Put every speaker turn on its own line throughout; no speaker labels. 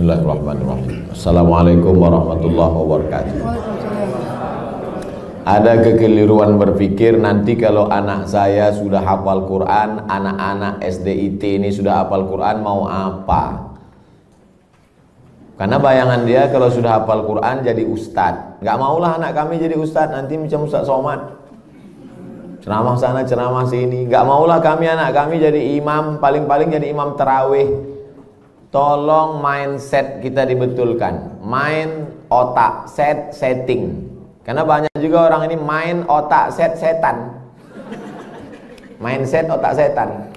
Bismillahirrahmanirrahim. Assalamualaikum warahmatullahi wabarakatuh. Ada kekeliruan berpikir nanti kalau anak saya sudah hafal Quran, anak-anak SDIT ini sudah hafal Quran mau apa? Karena bayangan dia kalau sudah hafal Quran jadi ustadz. Gak maulah anak kami jadi ustadz, nanti macam Ustadz Somad, ceramah sana ceramah sini. Gak maulah anak kami jadi imam, paling-paling jadi imam tarawih. Tolong mindset kita dibetulkan, main otak, setting. Karena banyak juga orang ini main otak, setan. Mindset otak setan.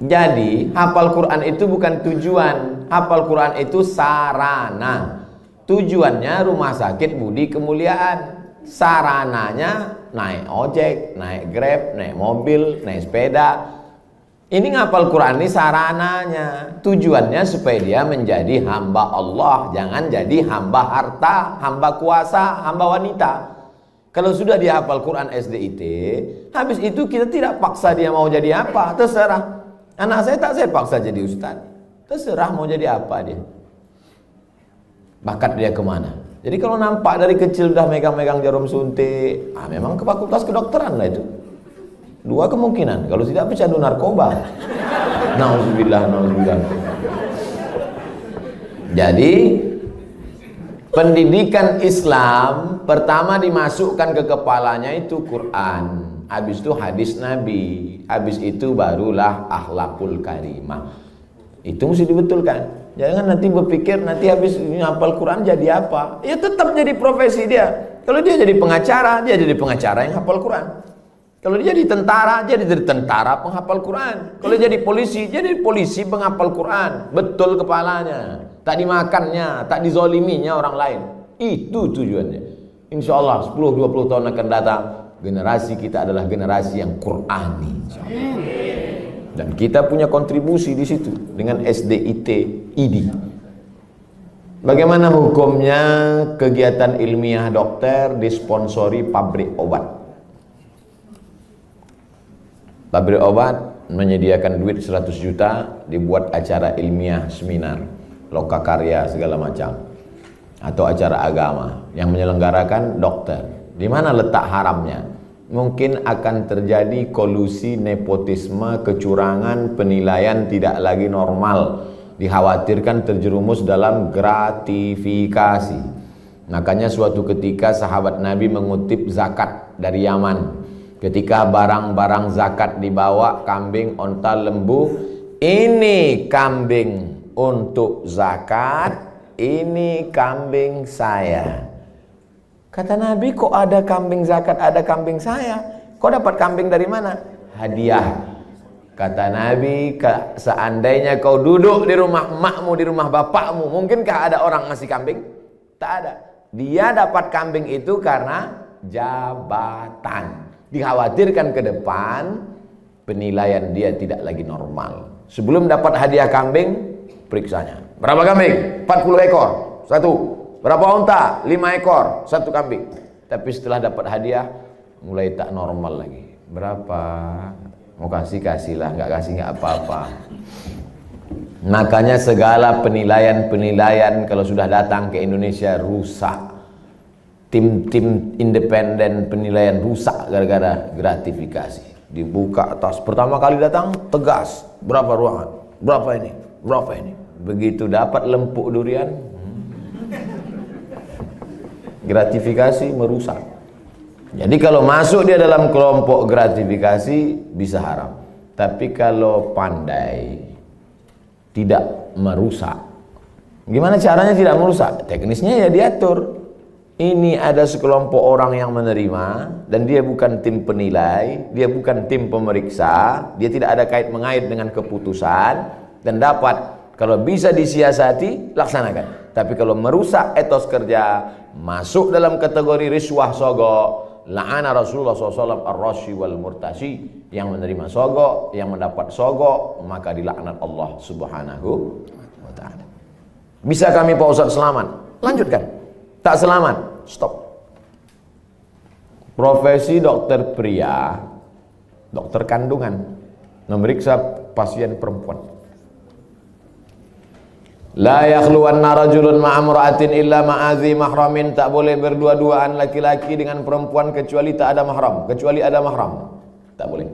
Jadi hafal Quran itu bukan tujuan, hafal Quran itu sarana. Tujuannya rumah sakit Budi Kemuliaan, sarananya naik ojek, naik grab, naik mobil, naik sepeda. Ini ngapal Quran ini sarananya, tujuannya supaya dia menjadi hamba Allah, jangan jadi hamba harta, hamba kuasa, hamba wanita. Kalau sudah dia hafal Quran SDIT, habis itu kita tidak paksa dia mau jadi apa, terserah. Anak saya tak saya paksa jadi ustaz, terserah mau jadi apa dia. Bakat dia kemana? Jadi kalau nampak dari kecil udah megang-megang jarum suntik, memang ke fakultas kedokteran lah itu. Dua kemungkinan, kalau tidak pecandu narkoba. Nauzubillah, nauzubillah. Jadi pendidikan Islam pertama dimasukkan ke kepalanya itu Quran, habis itu hadis Nabi, habis itu barulah akhlakul karimah. Itu mesti dibetulkan. Jangan nanti berpikir nanti habis hafal Quran jadi apa? Ya tetap jadi profesi dia. Kalau dia jadi pengacara, dia jadi pengacara yang hafal Quran. Kalau dia jadi tentara penghafal Quran. Kalau jadi polisi penghafal Quran. Betul kepalanya, tak dimakannya, tak dizoliminya orang lain. Itu tujuannya. Insya Allah 10-20 tahun akan datang, generasi kita adalah generasi yang Qurani. Dan kita punya kontribusi di situ dengan SDIT ID. Bagaimana hukumnya kegiatan ilmiah dokter disponsori pabrik obat? Pabrik obat menyediakan duit 100 juta, dibuat acara ilmiah, seminar, lokakarya segala macam, atau acara agama yang menyelenggarakan dokter. Di mana letak haramnya? Mungkin akan terjadi kolusi, nepotisme, kecurangan, penilaian tidak lagi normal. Dikhawatirkan terjerumus dalam gratifikasi. Makanya suatu ketika sahabat Nabi mengutip zakat dari Yaman. Ketika barang-barang zakat dibawa, kambing, onta, lembu, ini kambing untuk zakat, ini kambing saya. Kata Nabi, kok ada kambing zakat, ada kambing saya? Kok dapat kambing dari mana? Hadiah. Kata Nabi, seandainya kau duduk di rumah emakmu, di rumah bapakmu, mungkinkah ada orang ngasih kambing? Tak ada. Dia dapat kambing itu karena jabatan. Dikhawatirkan ke depan penilaian dia tidak lagi normal. Sebelum dapat hadiah kambing, periksanya. Berapa kambing? 40 ekor, satu. Berapa unta? 5 ekor, satu kambing. Tapi setelah dapat hadiah, mulai tak normal lagi. Berapa? Mau kasih-kasihlah, nggak kasih nggak apa-apa. Makanya segala penilaian kalau sudah datang ke Indonesia rusak. Tim-tim independen penilaian rusak gara-gara gratifikasi. Dibuka atas, pertama kali datang tegas, berapa ruangan, berapa ini, berapa ini. Begitu dapat lempuk durian, gratifikasi merusak. Jadi kalau masuk dia dalam kelompok gratifikasi bisa haram. Tapi kalau pandai tidak merusak, gimana caranya tidak merusak? Teknisnya ya diatur. Ini ada sekelompok orang yang menerima dan dia bukan tim penilai, dia bukan tim pemeriksa, dia tidak ada kait-mengait dengan keputusan dan dapat, kalau bisa disiasati, laksanakan. Tapi kalau merusak etos kerja, masuk dalam kategori riswah sogok, la'ana Rasulullah SAW ar-rashi wal murtashi, yang menerima sogok, yang mendapat sogok, maka dilaknat Allah Subhanahu wa ta'ala. Bisa kami Pak Ustadz selamat? Lanjutkan. Tak selamat, stop. Profesi dokter pria, dokter kandungan, memeriksa pasien perempuan. La yakhluwanna rajulun ma'amra'atin illa ma'adhi mahramin. Tak boleh berdua-duaan laki-laki dengan perempuan kecuali tak ada mahram, kecuali ada mahram. Tak boleh.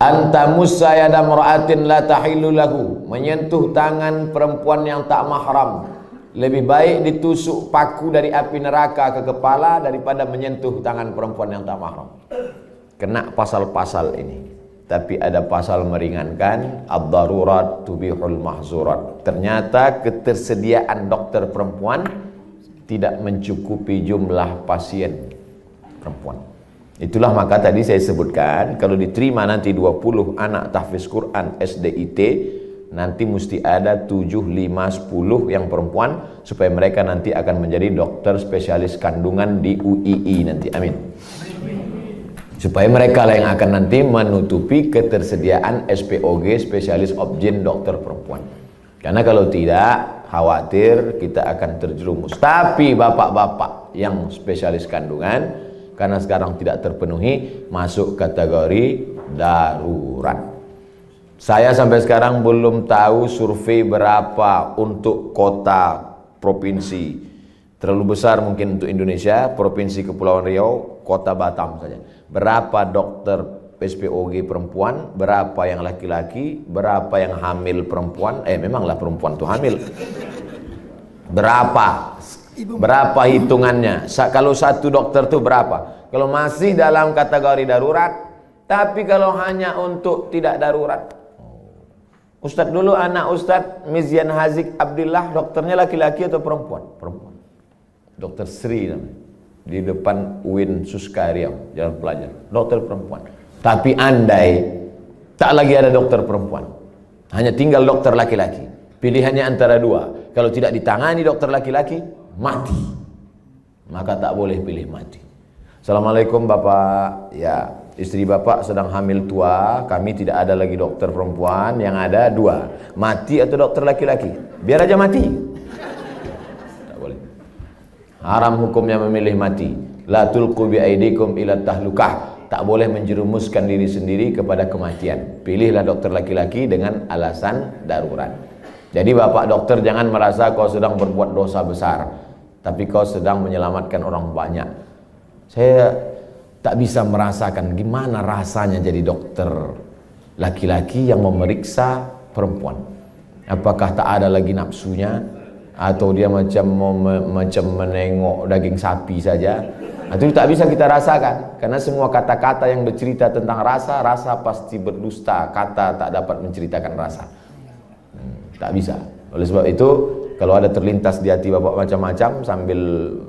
Anta musayyada mar'atin la tahillu lahu. Menyentuh tangan perempuan yang tak mahram lebih baik ditusuk paku dari api neraka ke kepala daripada menyentuh tangan perempuan yang tak mahram. Kena pasal-pasal ini. Tapi ada pasal meringankan, ad-darurat tubihul mahzurat. Ternyata ketersediaan dokter perempuan tidak mencukupi jumlah pasien perempuan. Itulah maka tadi saya sebutkan, kalau diterima nanti 20 anak tahfiz Quran SDIT, nanti mesti ada 7, 5, 10 yang perempuan, supaya mereka nanti akan menjadi dokter spesialis kandungan di UII nanti. Amin. Supaya mereka lah yang akan nanti menutupi ketersediaan SPOG, spesialis obgyn dokter perempuan. Karena kalau tidak, khawatir kita akan terjerumus. Tapi bapak-bapak yang spesialis kandungan, karena sekarang tidak terpenuhi, masuk kategori darurat. Saya sampai sekarang belum tahu survei berapa untuk kota provinsi. Terlalu besar mungkin untuk Indonesia, Provinsi Kepulauan Riau, Kota Batam saja. Berapa dokter SPOG perempuan, berapa yang laki-laki, berapa yang hamil perempuan, memanglah perempuan tuh hamil. Berapa hitungannya? Kalau satu dokter tuh berapa? Kalau masih dalam kategori darurat, tapi kalau hanya untuk tidak darurat. Ustadz dulu, anak Ustadz Mizyan Hazik Abdillah, dokternya laki-laki atau perempuan? Perempuan. Dokter Sri namanya. Di depan UIN Suska Riau, Jalan Pelajar, dokter perempuan. Tapi andai tak lagi ada dokter perempuan, hanya tinggal dokter laki-laki, pilihannya antara dua. Kalau tidak ditangani dokter laki-laki, mati. Maka tak boleh pilih mati. Assalamualaikum Bapak. Ya, istri Bapak sedang hamil tua, kami tidak ada lagi dokter perempuan, yang ada dua, mati atau dokter laki-laki. Biar aja mati. Tak boleh. Haram hukumnya memilih mati. La tulqu bi aidikum ila tahlukah. Tak boleh menjerumuskan diri sendiri kepada kematian. Pilihlah dokter laki-laki dengan alasan darurat. Jadi Bapak dokter jangan merasa kau sedang berbuat dosa besar, tapi kau sedang menyelamatkan orang banyak. Saya tak bisa merasakan gimana rasanya jadi dokter laki-laki yang memeriksa perempuan. Apakah tak ada lagi nafsunya, atau dia macam menengok daging sapi saja? Itu tak bisa kita rasakan, karena semua kata-kata yang bercerita tentang rasa, rasa pasti berdusta. Kata tak dapat menceritakan rasa. Tak bisa. Oleh sebab itu, kalau ada terlintas di hati Bapak macam-macam sambil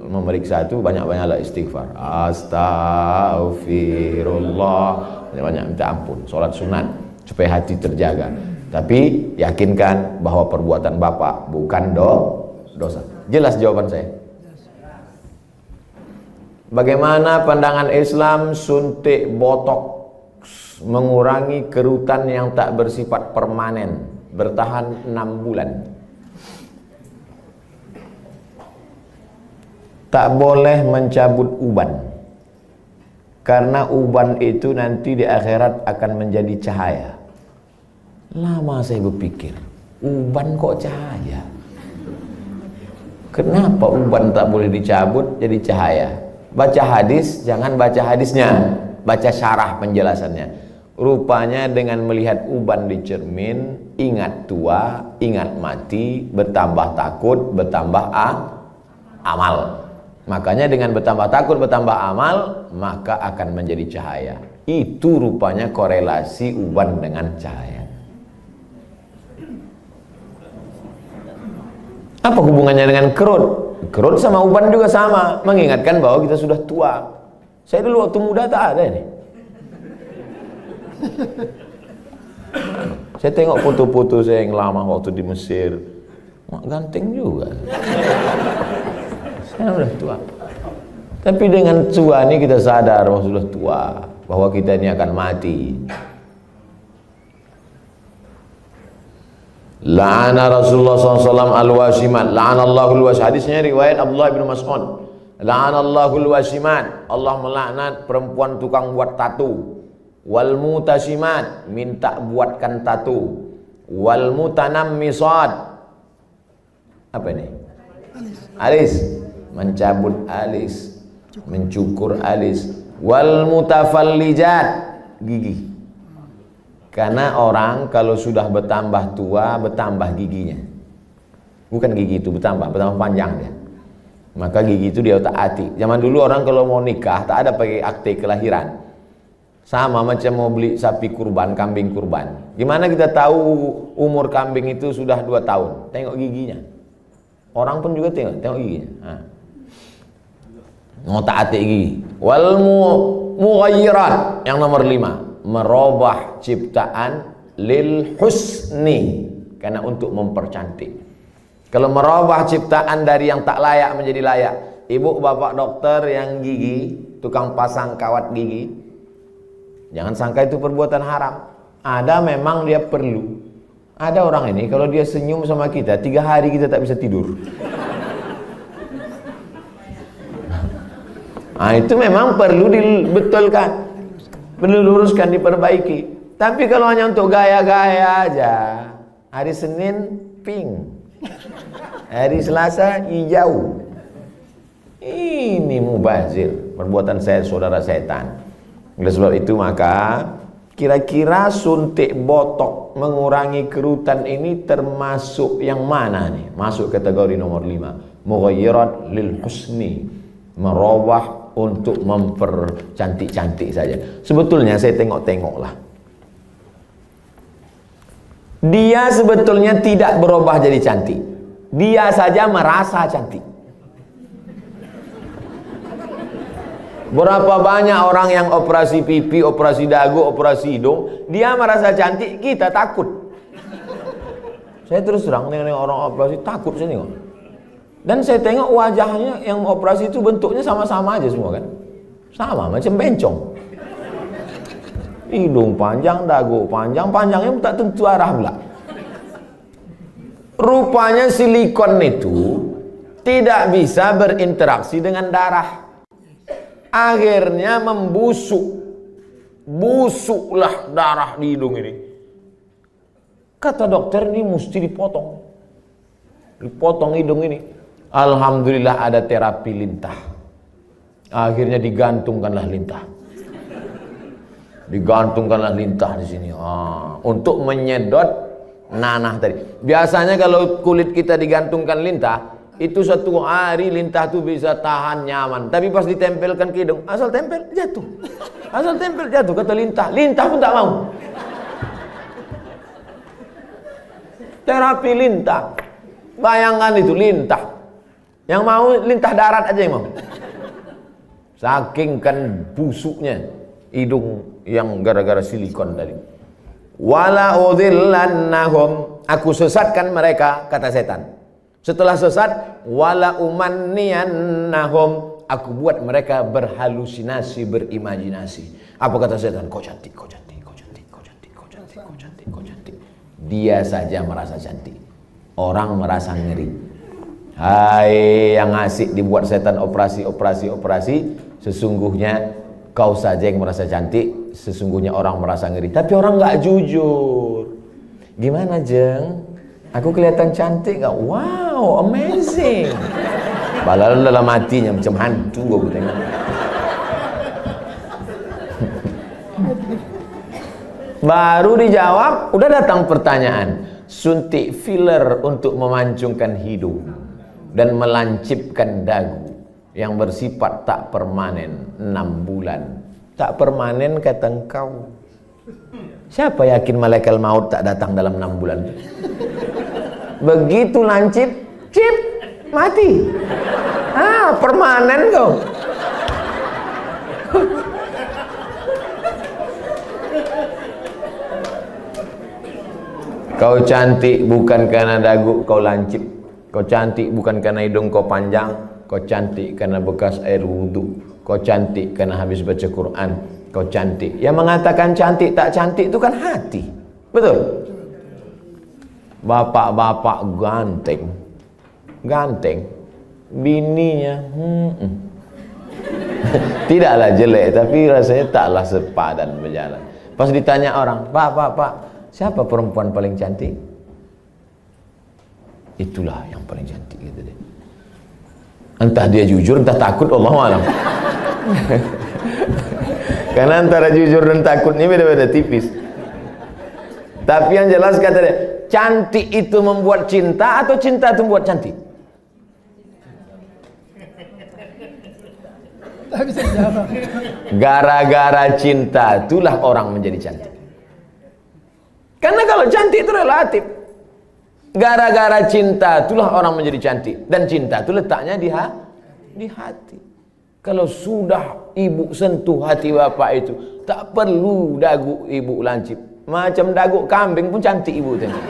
memeriksa itu, banyak-banyaklah istighfar. Astaghfirullah. Banyak-banyak minta ampun. Solat sunat supaya hati terjaga. Tapi yakinkan bahwa perbuatan Bapak bukan dosa. Jelas jawaban saya. Bagaimana pandangan Islam suntik botox mengurangi kerutan yang tak bersifat permanen, bertahan 6 bulan? Tak boleh mencabut uban, karena uban itu nanti di akhirat akan menjadi cahaya. Lama saya berpikir, uban kok cahaya? Kenapa uban tak boleh dicabut jadi cahaya? Baca hadis, jangan baca hadisnya, baca syarah penjelasannya. Rupanya dengan melihat uban di cermin, ingat tua, ingat mati, bertambah takut, bertambah amal. Makanya dengan bertambah takut, bertambah amal, maka akan menjadi cahaya. Itu rupanya korelasi uban dengan cahaya. Apa hubungannya dengan kerut? Kerut sama uban juga sama, mengingatkan bahwa kita sudah tua. Saya dulu waktu muda tak ada ini. Saya tengok foto-foto saya yang lama waktu di Mesir, ganteng juga. Saya sudah tua. Tapi dengan tua ini kita sadar bahwa sudah tua, bahwa kita ini akan mati. La'ana Rasulullah SAW al-wasimat. La'anallahu al-wasimat. Hadisnya riwayat Abdullah bin Mas'ud. La'anallahu al-wasimat. Allah melaknat perempuan tukang buat tatu. Wal mutasimat, minta buatkan tatu. Wal mutanammisat. Apa ini? Alis. Mencabut alis, mencukur alis. Wal mutafallijat, gigi. Karena orang kalau sudah bertambah tua, bertambah giginya. Bukan gigi itu bertambah panjang dia. Maka gigi itu dia otak-atik. Zaman dulu orang kalau mau nikah tak ada pakai akte kelahiran. Sama macam mau beli sapi kurban, kambing kurban. Gimana kita tahu umur kambing itu sudah 2 tahun? Tengok giginya. Orang pun juga tengok giginya. Otak-atik gigi. Wal mughayyirat, yang nomor 5. Merubah ciptaan lil husni, karena untuk mempercantik. Kalau merubah ciptaan dari yang tak layak menjadi layak. Ibu bapak dokter yang gigi, tukang pasang kawat gigi, jangan sangka itu perbuatan haram. Ada memang dia perlu. Ada orang ini kalau dia senyum sama kita 3 hari kita tak bisa tidur. Nah, itu memang perlu dibetulkan, perlu luruskan, diperbaiki. Tapi kalau hanya untuk gaya-gaya aja, hari Senin pink, hari Selasa hijau, ini mubazir, perbuatan saya saudara setan. Oleh sebab itu maka kira-kira suntik botok mengurangi kerutan ini termasuk yang mana nih? Masuk kategori nomor 5, mughayyirat lil husni, merubah untuk mempercantik-cantik saja. Sebetulnya saya tengok-tengoklah, dia sebetulnya tidak berubah jadi cantik, dia saja merasa cantik. Berapa banyak orang yang operasi pipi, operasi dagu, operasi hidung, dia merasa cantik, kita takut. Saya terus terang dengan orang operasi takut saya tengok. Dan saya tengok wajahnya yang operasi itu bentuknya sama-sama aja semua kan. Sama macam bencong. Hidung panjang, dagu panjang, panjangnya tak tentu arah pula. Rupanya silikon itu tidak bisa berinteraksi dengan darah. Akhirnya membusuk. Busuklah darah di hidung ini. Kata dokter, ini mesti dipotong. Dipotong hidung ini. Alhamdulillah ada terapi lintah. Akhirnya digantungkanlah lintah. Digantungkanlah lintah di sini. Untuk menyedot nanah tadi. Biasanya kalau kulit kita digantungkan lintah, itu 1 hari lintah itu bisa tahan nyaman. Tapi pas ditempelkan ke hidung, asal tempel jatuh. Asal tempel jatuh, kata lintah. Lintah pun tak mau. Terapi lintah. Bayangkan itu lintah. Yang mau lintah darat aja yang mau. Saking kan busuknya hidung yang gara-gara silikon tadi. Wala udhillannahum, aku sesatkan mereka, kata setan. Setelah sesat, wala umanniyannahum, aku buat mereka berhalusinasi, berimajinasi. Apa kata setan? Kau cantik, kau cantik, kau cantik, kau cantik, kau cantik, kau cantik, kau cantik. Dia saja merasa cantik. Orang merasa ngeri. Hai yang asik dibuat setan operasi, sesungguhnya kau saja yang merasa cantik, sesungguhnya orang merasa ngeri. Tapi orang nggak jujur. Gimana Jeng? Aku kelihatan cantik nggak? Wow, amazing. Padahal dalam hatinya macam hantu gue tengok. Baru dijawab, udah datang pertanyaan. Suntik filler untuk memancungkan hidung dan melancipkan dagu yang bersifat tak permanen 6 bulan. Tak permanen kata engkau. Siapa yakin malaikat maut tak datang dalam 6 bulan? Begitu lancip, cip, mati. Permanen kau. Kau cantik bukan karena dagu kau lancip. Kau cantik bukan karena hidung kau panjang. Kau cantik karena bekas air wudhu. Kau cantik karena habis baca Quran. Kau cantik. Yang mengatakan cantik tak cantik itu kan hati. Betul? Bapak-bapak ganteng. Ganteng. Bininya tidaklah jelek, tapi rasanya taklah sepadan berjalan. Pas ditanya orang, Pak, siapa perempuan paling cantik? Itulah yang paling cantik gitu deh. Entah dia jujur, entah takut, Allahu a'lam. Karena antara jujur dan takut ini beda-beda tipis. Tapi yang jelas kata dia, cantik itu membuat cinta atau cinta itu membuat cantik? Gara-gara cinta itulah orang menjadi cantik. Karena kalau cantik itu relatif. Gara-gara cinta itulah orang menjadi cantik. Dan cinta itu letaknya di hati. Kalau sudah ibu sentuh hati bapak itu, tak perlu dagu ibu lancip. Macam dagu kambing pun cantik ibu tengok.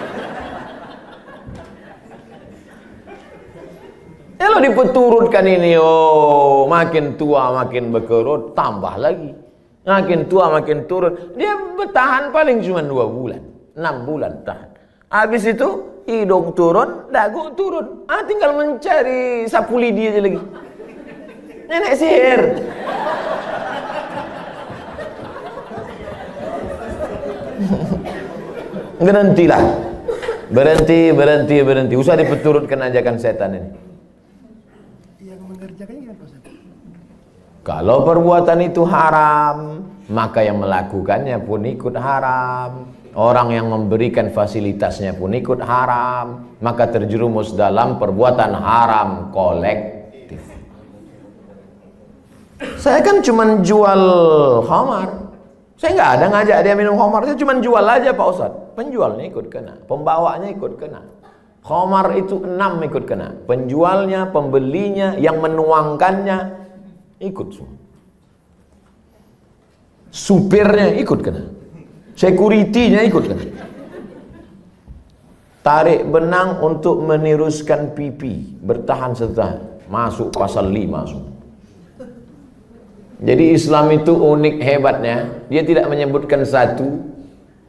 Kalau dipeturutkan ini, oh makin tua makin berkerut, tambah lagi. Makin tua makin turun. Dia bertahan paling cuma 2 bulan, 6 bulan tahan. Habis itu hidung turun, dagu turun. Tinggal mencari sapu lidi aja lagi. Nenek sihir. Berhentilah. Berhenti. Usah dipeturutkan ajakan setan ini.
Yang mengerjakannya gimana, Pak Ustaz?
Kalau perbuatan itu haram, maka yang melakukannya pun ikut haram. Orang yang memberikan fasilitasnya pun ikut haram. Maka terjerumus dalam perbuatan haram kolektif. Saya kan cuma jual khamar. Saya nggak ada ngajak dia minum khamar. Saya cuma jual aja Pak Ustadz. Penjualnya ikut kena, pembawanya ikut kena. Khamar itu 6 ikut kena. Penjualnya, pembelinya, yang menuangkannya ikut semua. Supirnya ikut kena. Security-nya ikut kena. Tarik benang untuk meniruskan pipi, bertahan setahun, masuk pasal 5 semua. Jadi Islam itu unik hebatnya, dia tidak menyebutkan 1,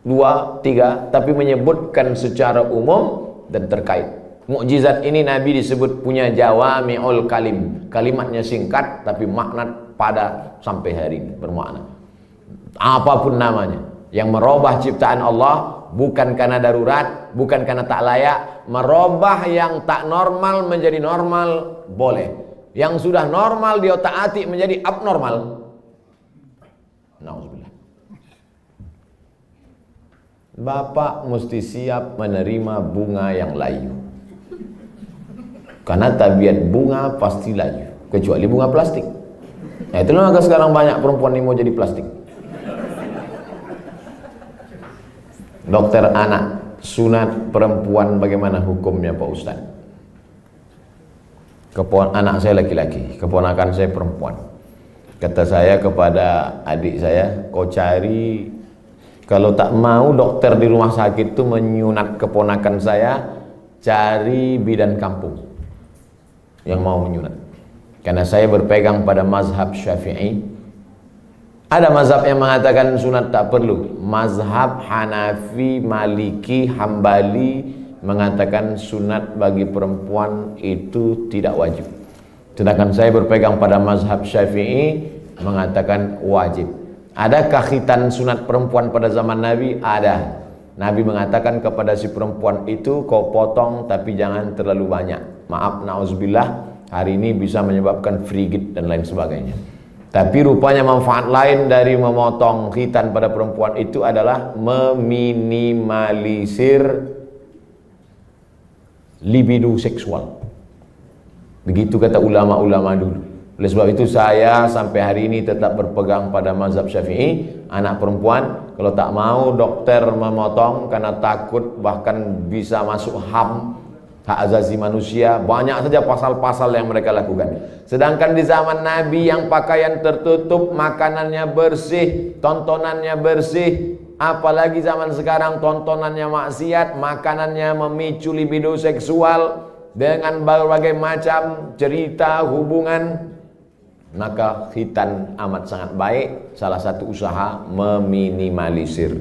2, 3, tapi menyebutkan secara umum dan terkait. Mukjizat ini Nabi disebut punya jawami'ul kalim. Kalimatnya singkat tapi makna padat sampai hari ini bermakna. Apapun namanya, yang merubah ciptaan Allah bukan karena darurat, bukan karena tak layak. Merubah yang tak normal menjadi normal boleh. Yang sudah normal dia taati menjadi abnormal. Nauzubillah. Bapak mesti siap menerima bunga yang layu. Karena tabiat bunga pasti layu, kecuali bunga plastik. Nah, itulah maka sekarang banyak perempuan yang mau jadi plastik. Dokter anak, sunat perempuan bagaimana hukumnya Pak Ustaz? Anak saya laki-laki, keponakan saya perempuan. Kata saya kepada adik saya, kau cari, kalau tak mau dokter di rumah sakit itu menyunat keponakan saya, cari bidan kampung yang mau menyunat. Karena saya berpegang pada mazhab Syafi'i. Ada mazhab yang mengatakan sunat tak perlu. Mazhab Hanafi, Maliki, Hambali mengatakan sunat bagi perempuan itu tidak wajib. Sedangkan saya berpegang pada mazhab Syafi'i mengatakan wajib. Adakah khitan sunat perempuan pada zaman Nabi? Ada. Nabi mengatakan kepada si perempuan itu, kau potong tapi jangan terlalu banyak. Maaf, na'udzubillah, hari ini bisa menyebabkan frigid dan lain sebagainya. Tapi rupanya manfaat lain dari memotong khitan pada perempuan itu adalah meminimalisir libido seksual. Begitu kata ulama-ulama dulu. Oleh sebab itu saya sampai hari ini tetap berpegang pada mazhab Syafi'i. Anak perempuan kalau tak mau dokter memotong karena takut bahkan bisa masuk HAM, hak asasi manusia, banyak saja pasal-pasal yang mereka lakukan. Sedangkan di zaman Nabi yang pakaian tertutup, makanannya bersih, tontonannya bersih. Apalagi zaman sekarang tontonannya maksiat, makanannya memicu libido seksual dengan berbagai macam cerita hubungan. Maka khitan amat sangat baik. Salah satu usaha meminimalisir.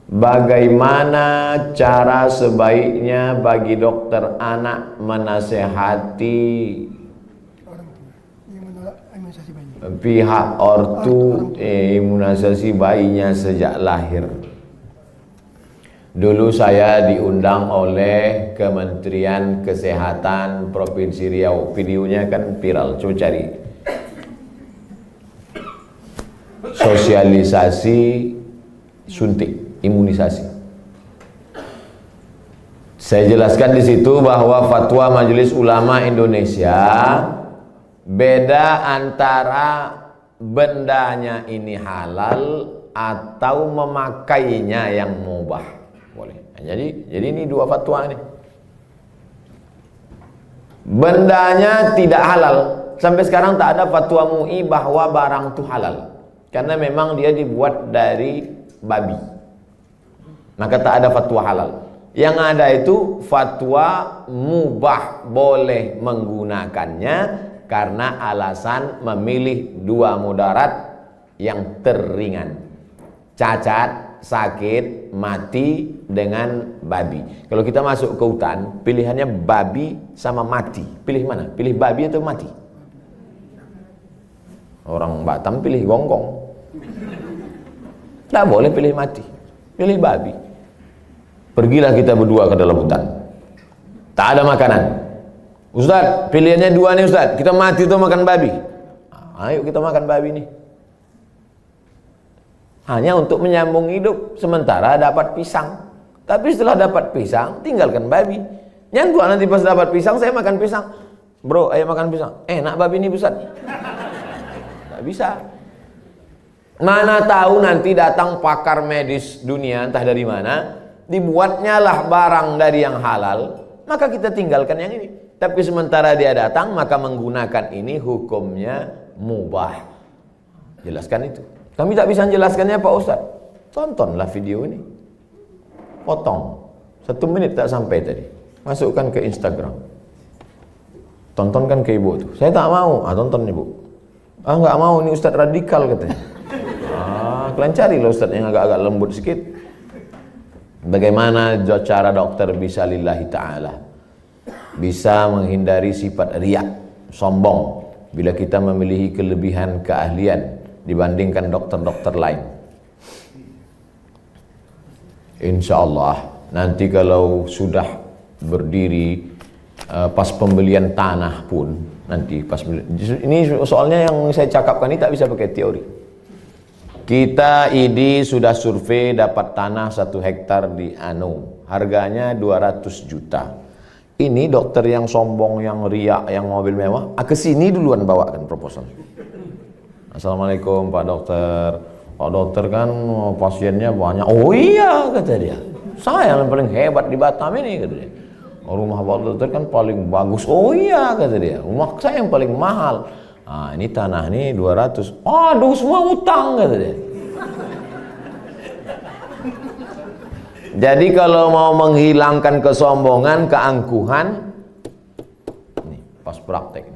Bagaimana cara sebaiknya bagi dokter anak menasehati pihak ortu imunisasi bayinya sejak lahir? Dulu saya diundang oleh Kementerian Kesehatan Provinsi Riau. Videonya kan viral, coba cari. Sosialisasi suntik, imunisasi. Saya jelaskan di situ bahwa fatwa Majelis Ulama Indonesia beda antara bendanya ini halal atau memakainya yang mubah. Boleh. Jadi ini dua fatwa ini. Bendanya tidak halal. Sampai sekarang tak ada fatwa MUI bahwa barang itu halal. Karena memang dia dibuat dari babi. Maka tak ada fatwa halal. Yang ada itu fatwa mubah, boleh menggunakannya karena alasan memilih dua mudarat yang teringan. Cacat, sakit, mati dengan babi. Kalau kita masuk ke hutan, pilihannya babi sama mati. Pilih mana? Pilih babi atau mati? Orang Batam pilih gonggong. Tak boleh pilih mati, pilih babi. Pergilah kita berdua ke dalam hutan. Tak ada makanan. Ustaz, pilihannya dua nih Ustaz. Kita mati atau makan babi? Ayo kita makan babi nih. Hanya untuk menyambung hidup. Sementara dapat pisang. Tapi setelah dapat pisang, tinggalkan babi. Nyangkut nanti pas dapat pisang, saya makan pisang. Bro, ayo makan pisang. Enak babi ini Ustaz. Tak bisa. Mana tahu nanti datang pakar medis dunia, entah dari mana, dibuatnya lah barang dari yang halal, maka kita tinggalkan yang ini. Tapi sementara dia datang, maka menggunakan ini hukumnya mubah. Jelaskan itu. Kami tak bisa menjelaskannya Pak Ustaz. Tontonlah video ini. Potong. 1 menit tak sampai tadi. Masukkan ke Instagram. Tontonkan ke ibu tuh. Saya tak mau. Tonton ibu. Nggak mau, ini Ustaz radikal katanya. Kalian carilah Ustaz yang agak-agak lembut sedikit. Bagaimana cara dokter bisa lillahi ta'ala, bisa menghindari sifat riak, sombong, bila kita memiliki kelebihan keahlian dibandingkan dokter-dokter lain. Insya Allah nanti kalau sudah berdiri pas pembelian tanah pun, nanti pas ini soalnya yang saya cakapkan ini tak bisa pakai teori. Kita ID sudah survei dapat tanah 1 hektar di Anu, harganya 200 juta. Ini dokter yang sombong, yang riak, yang mobil mewah, kesini duluan bawakan proposal. Assalamualaikum Pak Dokter. Pak Dokter kan pasiennya banyak. Oh iya kata dia. Saya yang paling hebat di Batam ini kata dia. Rumah Pak Dokter kan paling bagus. Oh iya kata dia. Rumah saya yang paling mahal. Ini tanah nih 200. Aduh semua utang kata dia. Jadi kalau mau menghilangkan kesombongan, keangkuhan, nih pas praktek.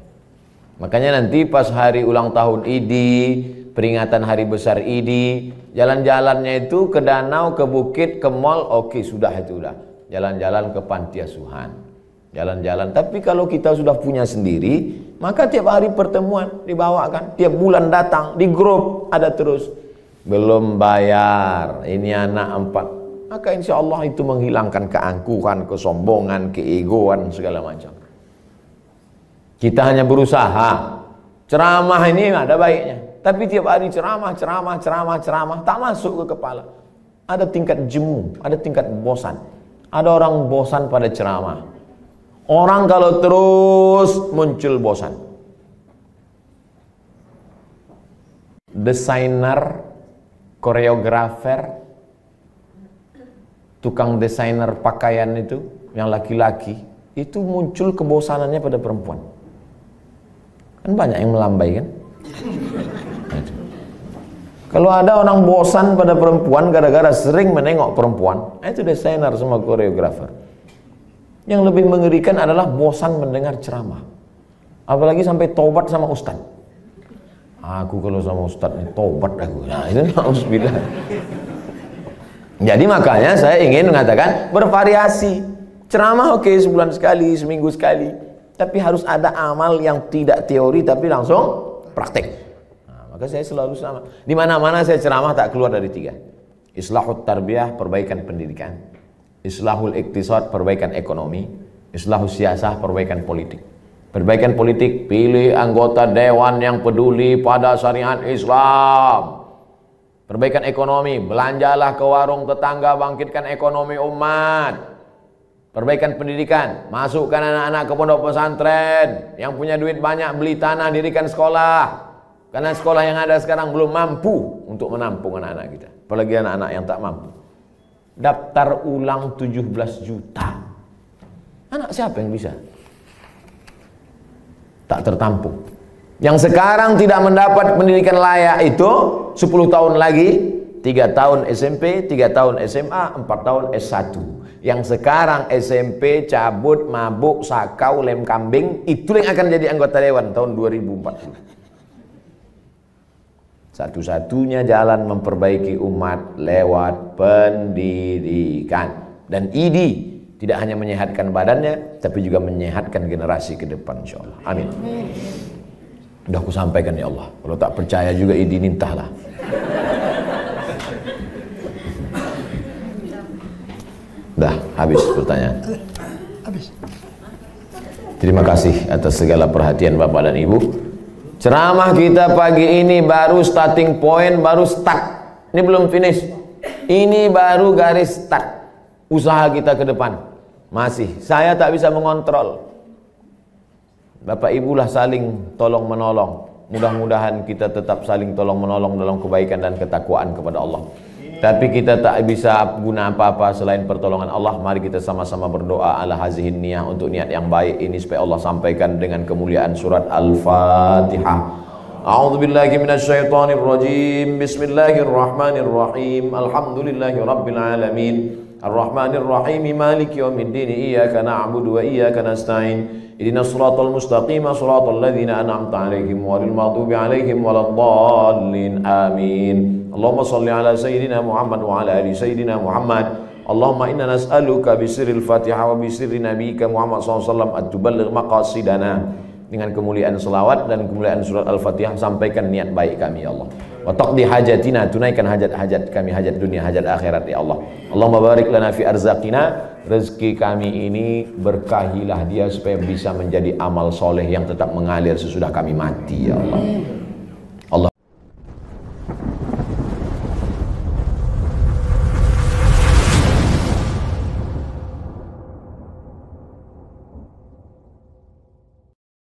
Makanya nanti pas hari ulang tahun ID, peringatan hari besar ID, jalan-jalannya itu ke danau, ke bukit, ke mall, oke sudah itu udah. Jalan-jalan ke panti asuhan. Jalan-jalan. Tapi kalau kita sudah punya sendiri, maka tiap hari pertemuan dibawakan, tiap bulan datang, di grup ada terus. Belum bayar, ini anak 4. Maka insya Allah itu menghilangkan keangkuhan, kesombongan, keegoan, segala macam. Kita hanya berusaha. Ceramah ini ada baiknya. Tapi tiap hari ceramah, tak masuk ke kepala. Ada tingkat jemu, ada tingkat bosan. Ada orang bosan pada ceramah. Orang kalau terus muncul bosan. Desainer, koreografer, tukang desainer pakaian itu, yang laki-laki, itu muncul kebosanannya pada perempuan. Kan banyak yang melambai kan? Kalau ada orang bosan pada perempuan gara-gara sering menengok perempuan, itu desainer sama koreografer. Yang lebih mengerikan adalah bosan mendengar ceramah. Apalagi sampai tobat sama ustaz. Aku kalau sama ustaz ini tobat aku. Nah, itu na'udzubillah. Jadi makanya saya ingin mengatakan bervariasi. Ceramah oke, sebulan sekali, seminggu sekali. Tapi harus ada amal yang tidak teori tapi langsung praktek. Nah, maka saya selalu sama. Di mana-mana saya ceramah tak keluar dari 3. Islahut tarbiyah, perbaikan pendidikan. Islahul iktisad, perbaikan ekonomi. Islahul siyasah, perbaikan politik. Perbaikan politik, pilih anggota dewan yang peduli pada syariat Islam. Perbaikan ekonomi, belanjalah ke warung tetangga, bangkitkan ekonomi umat. Perbaikan pendidikan, masukkan anak-anak ke pondok pesantren. Yang punya duit banyak, beli tanah, dirikan sekolah. Karena sekolah yang ada sekarang belum mampu untuk menampung anak-anak kita. Apalagi anak-anak yang tak mampu. Daftar ulang 17 juta. Anak siapa yang bisa? Tak tertampung. Yang sekarang tidak mendapat pendidikan layak itu 10 tahun lagi, 3 tahun SMP, 3 tahun SMA, 4 tahun S1. Yang sekarang SMP cabut, mabuk, sakau, lem kambing, itu yang akan jadi anggota dewan tahun 2040. Satu-satunya jalan memperbaiki umat lewat pendidikan. Dan ID tidak hanya menyehatkan badannya, tapi juga menyehatkan generasi ke depan, insyaallah. Amin. Sudah aku sampaikan ya Allah. Kalau tak percaya juga ID nintahlah. Dah habis pertanyaan.
Habis.
Terima kasih atas segala perhatian Bapak dan Ibu. Ceramah kita pagi ini baru starting point, baru start. Ini belum finish. Ini baru garis start usaha kita ke depan. Masih, saya tak bisa mengontrol. Bapak Ibu lah saling tolong menolong. Mudah-mudahan kita tetap saling tolong menolong dalam kebaikan dan ketakwaan kepada Allah. Tapi kita tak bisa guna apa-apa selain pertolongan Allah. Mari kita sama-sama berdoa ala hazihin niyah, untuk niat yang baik ini supaya Allah sampaikan dengan kemuliaan surat Al-Fatihah. A'udzubillahi minasyaitonir rajim. Bismillahirrahmanirrahim. Alhamdulillahirabbil alamin. Ar-Rahmanir Rahim, Maliki yaumiddin. Iyyaka na'budu wa iyyaka nasta'in. Ihdinas siratal mustaqim, siratal ladzina an'amta 'alaihim ghairil maghdubi 'alaihim waladdallin. Amin. Allahumma shalli ala sayyidina Muhammad wa ala ali sayyidina Muhammad. Allahumma inna nas'aluka bisirril Fatihah wa bisirri nabiyyika Muhammad sallallahu alaihi wasallam at-tuballigh maqasidana. Dengan kemuliaan selawat dan kemuliaan surat Al-Fatihah, sampaikan niat baik kami ya Allah. Wa taqdi hajatina, tunaikan hajat-hajat kami, hajat dunia, hajat akhirat ya Allah. Allahumma barik lana fi arzaqina, rezeki kami ini berkahilah dia supaya bisa menjadi amal soleh yang tetap mengalir sesudah kami mati ya Allah.